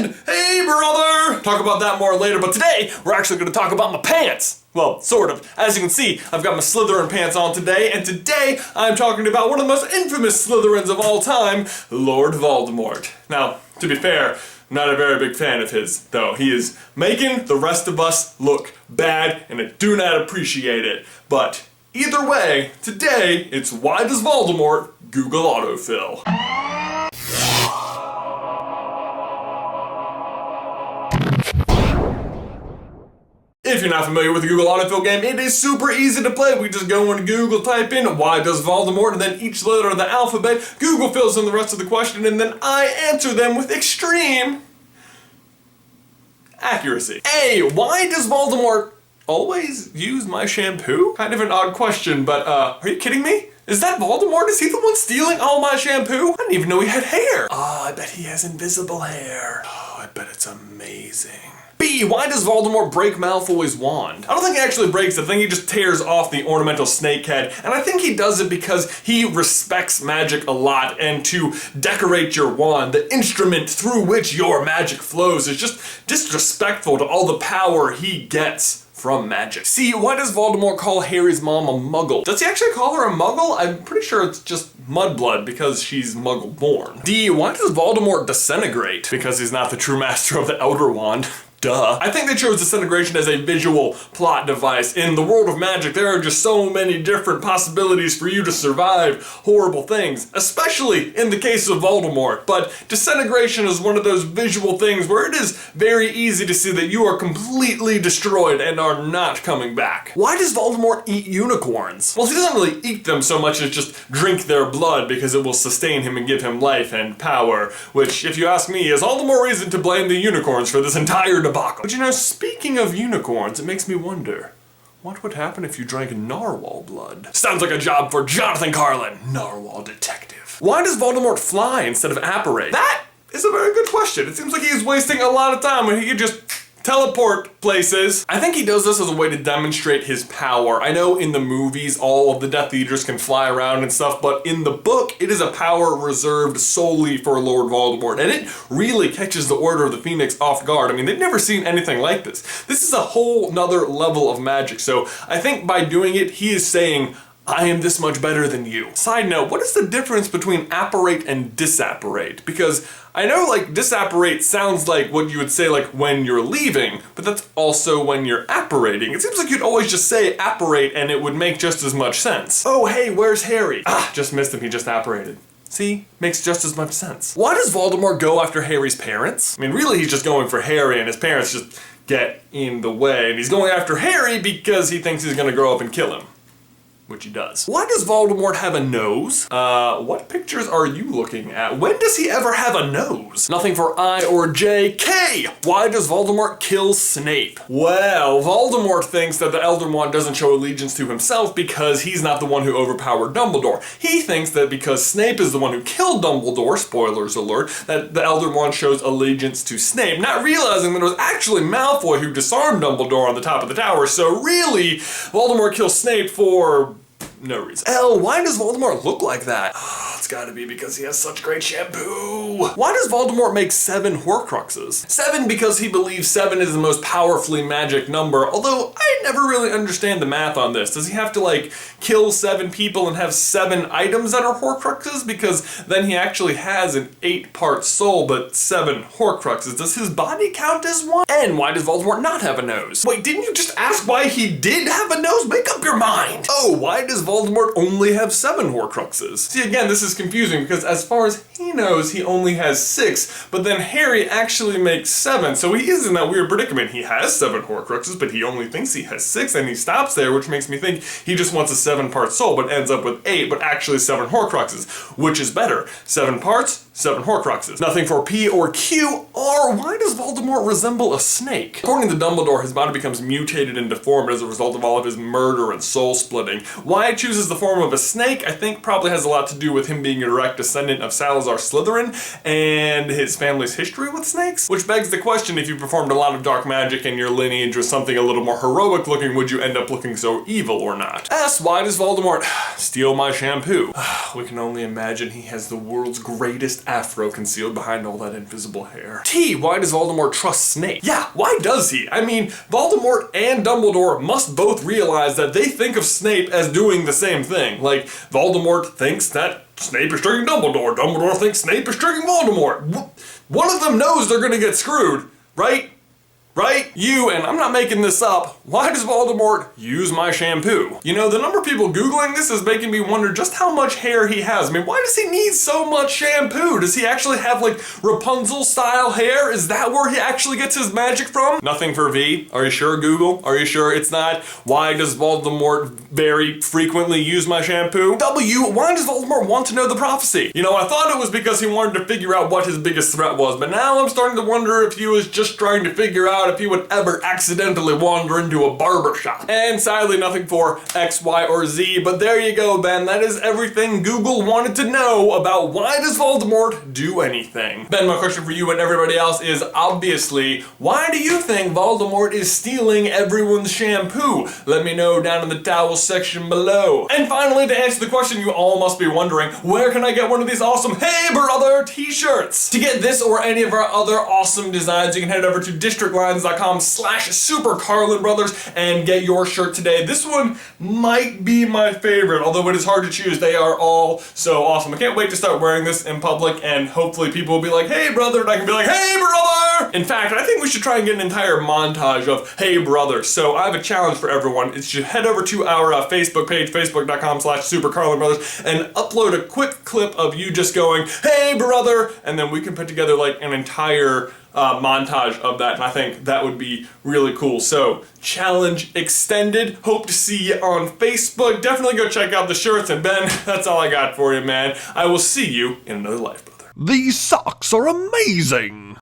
And hey brother! Talk about that more later, but today we're actually going to talk about my pants. Well, sort of. As you can see, I've got my Slytherin pants on today, and today I'm talking about one of the most infamous Slytherins of all time, Lord Voldemort. Now, to be fair, I'm not a very big fan of his, though. He is making the rest of us look bad, and I do not appreciate it. But either way, today it's Why Does Voldemort Google Autofill? If you're not familiar with the Google Autofill game, it is super easy to play. We just go into Google, type in Why Does Voldemort, and then each letter of the alphabet, Google fills in the rest of the question, and then I answer them with extreme accuracy. A, why does Voldemort always use my shampoo? Kind of an odd question, but are you kidding me? Is that Voldemort? Is he the one stealing all my shampoo? I didn't even know he had hair. Oh, I bet he has invisible hair. Oh, I bet it's amazing. B, why does Voldemort break Malfoy's wand? I don't think he actually breaks it. I think he just tears off the ornamental snake head, and I think he does it because he respects magic a lot, and to decorate your wand, the instrument through which your magic flows, is just disrespectful to all the power he gets from magic. C, why does Voldemort call Harry's mom a Muggle? Does he actually call her a Muggle? I'm pretty sure it's just mudblood because she's Muggle born. D, why does Voldemort disintegrate? Because he's not the true master of the Elder Wand. Duh. I think they chose disintegration as a visual plot device. In the world of magic, there are just so many different possibilities for you to survive horrible things, especially in the case of Voldemort. But disintegration is one of those visual things where it is very easy to see that you are completely destroyed and are not coming back. Why does Voldemort eat unicorns? Well, he doesn't really eat them so much as just drink their blood because it will sustain him and give him life and power, which, if you ask me, is all the more reason to blame the unicorns for this entire debacle. But you know, speaking of unicorns, it makes me wonder, what would happen if you drank narwhal blood? Sounds like a job for Jonathan Carlin, narwhal detective. Why does Voldemort fly instead of apparate? That is a very good question. It seems like he's wasting a lot of time when he could just teleport places. I think he does this as a way to demonstrate his power. I know in the movies all of the Death Eaters can fly around and stuff, but in the book it is a power reserved solely for Lord Voldemort, and it really catches the Order of the Phoenix off guard. I mean, they've never seen anything like this. This is a whole nother level of magic, so I think by doing it he is saying, I am this much better than you. Side note, what is the difference between apparate and disapparate? Because I know like disapparate sounds like what you would say like when you're leaving, but that's also when you're apparating. It seems like you'd always just say apparate and it would make just as much sense. Oh hey, where's Harry? Ah, just missed him, he just apparated. See? Makes just as much sense. Why does Voldemort go after Harry's parents? I mean, really he's just going for Harry and his parents just get in the way, and he's going after Harry because he thinks he's gonna grow up and kill him. Which he does. Why does Voldemort have a nose? What pictures are you looking at? When does he ever have a nose? Nothing for I or J. K, why does Voldemort kill Snape? Well, Voldemort thinks that the Elder Wand doesn't show allegiance to himself because he's not the one who overpowered Dumbledore. He thinks that because Snape is the one who killed Dumbledore, spoilers alert, that the Elder Wand shows allegiance to Snape, not realizing that it was actually Malfoy who disarmed Dumbledore on the top of the tower, so really, Voldemort kills Snape for no reason. L, why does Voldemort look like that? Oh, it's gotta be because he has such great shampoo. Why does Voldemort make 7 Horcruxes? 7 because he believes 7 is the most powerfully magic number, although I never really understand the math on this. Does he have to like kill 7 people and have 7 items that are Horcruxes? Because then he actually has an 8-part soul, but 7 Horcruxes. Does his body count as one? And why does Voldemort not have a nose? Wait, didn't you just ask why he did have a nose? Make up your mind. Oh, why does Voldemort only have 7 Horcruxes? See, again, this is confusing because as far as he knows, he only has 6, but then Harry actually makes 7, so he is in that weird predicament. He has 7 Horcruxes, but he only thinks he has 6, and he stops there, which makes me think he just wants a 7-part soul, but ends up with 8, but actually 7 Horcruxes. Which is better? 7 parts, 7 Horcruxes. Nothing for P or Q. R, why does Voldemort resemble a snake? According to Dumbledore, his body becomes mutated and deformed as a result of all of his murder and soul splitting. Why it chooses the form of a snake, I think probably has a lot to do with him being a direct descendant of Salazar Slytherin and his family's history with snakes? Which begs the question, if you performed a lot of dark magic and your lineage was something a little more heroic looking, would you end up looking so evil or not? S, why does Voldemort steal my shampoo? We can only imagine he has the world's greatest afro concealed behind all that invisible hair. T, why does Voldemort trust Snape? Yeah, why does he? I mean, Voldemort and Dumbledore must both realize that they think of Snape as doing the same thing. Like, Voldemort thinks that Snape is tricking Dumbledore. Dumbledore thinks Snape is tricking Voldemort. One of them knows they're gonna get screwed, right? Right? You, and I'm not making this up, why does Voldemort use my shampoo? You know, the number of people Googling this is making me wonder just how much hair he has. I mean, why does he need so much shampoo? Does he actually have, like, Rapunzel-style hair? Is that where he actually gets his magic from? Nothing for V. Are you sure, Google? Are you sure it's not? Why does Voldemort very frequently use my shampoo? W, why does Voldemort want to know the prophecy? You know, I thought it was because he wanted to figure out what his biggest threat was, but now I'm starting to wonder if he was just trying to figure out if he would ever accidentally wander into a barber shop. And sadly nothing for X, Y, or Z, but there you go, Ben. That is everything Google wanted to know about why does Voldemort do anything. Ben, my question for you and everybody else is obviously, why do you think Voldemort is stealing everyone's shampoo? Let me know down in the towel section below. And finally, to answer the question you all must be wondering, where can I get one of these awesome Hey Brother t-shirts? To get this or any of our other awesome designs, you can head over to districtlines.com/SuperCarlinBrothers and get your shirt today. This one might be my favorite, although it is hard to choose. They are all so awesome. I can't wait to start wearing this in public, and hopefully people will be like, hey brother, and I can be like, hey brother! In fact, I think we should try and get an entire montage of hey brother. So I have a challenge for everyone. It's to head over to our Facebook page, facebook.com/SuperCarlinBrothers, and upload a quick clip of you just going, hey brother, and then we can put together like an entire montage of that, and I think that would be really cool. So, challenge extended. Hope to see you on Facebook. Definitely go check out the shirts, and Ben, that's all I got for you, man. I will see you in another life, brother. These socks are amazing!